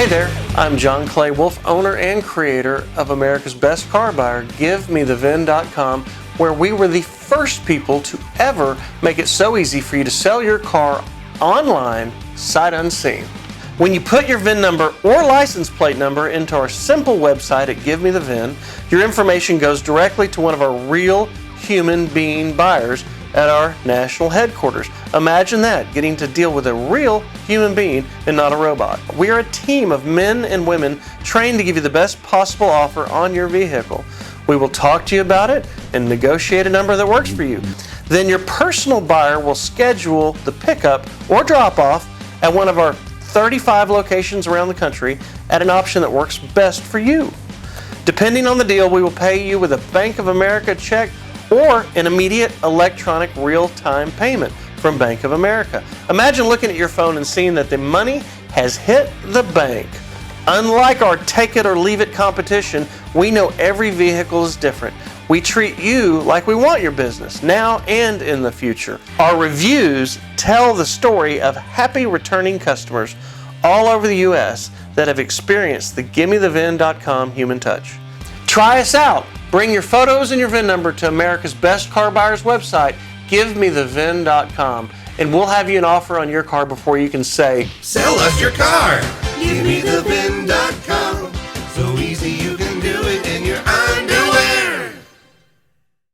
Hey there, I'm John Clay Wolfe, owner and creator of America's Best Car Buyer, GiveMeTheVIN.com, where we were the first people to ever make it so easy for you to sell your car online, sight unseen. When you put your VIN number or license plate number into our simple website at Give Me The VIN, your information goes directly to one of our real human being buyers at our national headquarters. Imagine that, getting to deal with a real human being and not a robot. We are a team of men and women trained to give you the best possible offer on your vehicle. We will talk to you about it and negotiate a number that works for you. Then your personal buyer will schedule the pickup or drop off at one of our 35 locations around the country at an option that works best for you. Depending on the deal, we will pay you with a Bank of America check or an immediate electronic real-time payment from Bank of America. Imagine looking at your phone and seeing that the money has hit the bank. Unlike our take it or leave it competition, we know every vehicle is different. We treat you like we want your business now and in the future. Our reviews tell the story of happy returning customers all over the U.S. that have experienced the GiveMeTheVIN.com human touch. Try us out. Bring your photos and your VIN number to America's Best Car Buyer's website, GiveMeTheVIN.com, and we'll have you an offer on your car before you can say, "Sell us your car." GiveMeTheVIN.com.